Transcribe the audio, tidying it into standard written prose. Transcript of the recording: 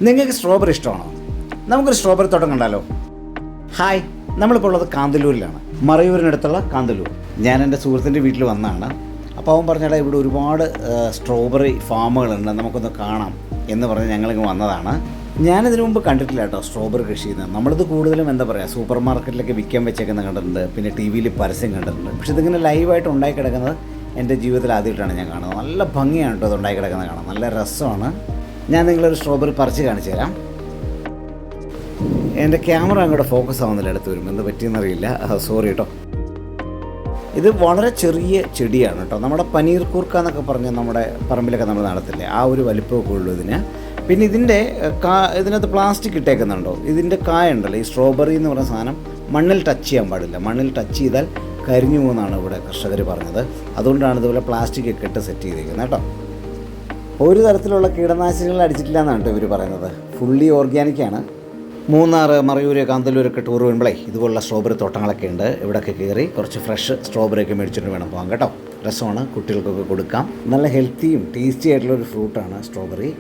നിങ്ങൾക്ക് സ്ട്രോബെറി ഇഷ്ടമാണോ? നമുക്കൊരു സ്ട്രോബെറി തോട്ടം കണ്ടാലോ? ഹായ്, നമ്മളിപ്പോൾ ഉള്ളത് കാന്തല്ലൂരിലാണ്, മറയൂരിനടുത്തുള്ള കാന്തല്ലൂർ. ഞാൻ എൻ്റെ സുഹൃത്തിൻ്റെ വീട്ടിൽ വന്നതാണ്. അപ്പോൾ അവൻ പറഞ്ഞാൽ ഇവിടെ ഒരുപാട് സ്ട്രോബെറി ഫാമുകളുണ്ട്, നമുക്കൊന്ന് കാണാം എന്ന് പറഞ്ഞ് ഞങ്ങളിങ്ങ് വന്നതാണ്. ഞാനിതിനു മുമ്പ് കണ്ടിട്ടില്ല കേട്ടോ സ്ട്രോബെറി കൃഷി ചെയ്യുന്നത്. നമ്മളിത് കൂടുതലും എന്താ പറയുക, സൂപ്പർ മാർക്കറ്റിലൊക്കെ വിൽക്കാൻ വെച്ചേക്കുന്നത് കണ്ടിട്ടുണ്ട്, പിന്നെ ടി വിയിൽ പരസ്യം കണ്ടിട്ടുണ്ട്. പക്ഷേ ഇതിങ്ങനെ ലൈവായിട്ട് ഉണ്ടായി കിടക്കുന്നത് എൻ്റെ ജീവിതത്തിൽ ആദ്യമായിട്ടാണ് ഞാൻ കാണുന്നത്. നല്ല ഭംഗിയാണ് കേട്ടോ ഇത് ഉണ്ടായി കിടക്കുന്നത് കാണാൻ, നല്ല രസമാണ്. ഞാൻ നിങ്ങളൊരു സ്ട്രോബെറി പറിച്ച് കാണിച്ചു തരാം. എൻ്റെ ക്യാമറ അങ്ങോട്ട് ഫോക്കസ് ആവുന്നില്ല, അടുത്ത് വരും, എന്ത് പറ്റിയെന്നറിയില്ല, സോറി കേട്ടോ. ഇത് വളരെ ചെറിയ ചെടിയാണ് കേട്ടോ. നമ്മുടെ പനീർ കൂർക്ക എന്നൊക്കെ പറഞ്ഞ് നമ്മുടെ പറമ്പിലൊക്കെ നമ്മൾ നടത്തില്ലേ, ആ ഒരു വലിപ്പമൊക്കെ ഉള്ളൂ ഇതിന്. പിന്നെ ഇതിനകത്ത് പ്ലാസ്റ്റിക് ഇട്ടേക്കുന്നുണ്ടോ? ഇതിൻ്റെ കായ ഉണ്ടല്ലോ, ഈ സ്ട്രോബെറി എന്ന് പറയുന്ന സാധനം മണ്ണിൽ ടച്ച് ചെയ്യാൻ പാടില്ല. മണ്ണിൽ ടച്ച് ചെയ്താൽ കരിഞ്ഞു പോകുമെന്നാണ് ഇവിടെ കർഷകർ പറഞ്ഞത്. അതുകൊണ്ടാണ് ഇതുപോലെ പ്ലാസ്റ്റിക് ഒക്കെ ഇട്ട് സെറ്റ് ചെയ്തിരിക്കുന്നത് കേട്ടോ. ഒരു തരത്തിലുള്ള കീടനാശിനികൾ അടിച്ചിട്ടില്ല എന്നാണ് കേട്ടോ ഇവർ പറയുന്നത്. ഫുള്ളി ഓർഗാനിക്കാണ്. മൂന്നാർ, മറയൂർ, കാന്തല്ലൂരൊക്കെ ടൂർ വരുമ്പോഴേ ഇതുപോലുള്ള സ്ട്രോബെറി തോട്ടങ്ങളൊക്കെ ഉണ്ട്. ഇവിടെയൊക്കെ കയറി കുറച്ച് ഫ്രഷ് സ്ട്രോബെറി ഒക്കെ മേടിച്ചിട്ട് വേണം പോകാം കേട്ടോ. രസമാണ്, കുട്ടികൾക്കൊക്കെ കൊടുക്കാം. നല്ല ഹെൽത്തിയും ടേസ്റ്റി ആയിട്ടുള്ളൊരു ഫ്രൂട്ടാണ് സ്ട്രോബെറി.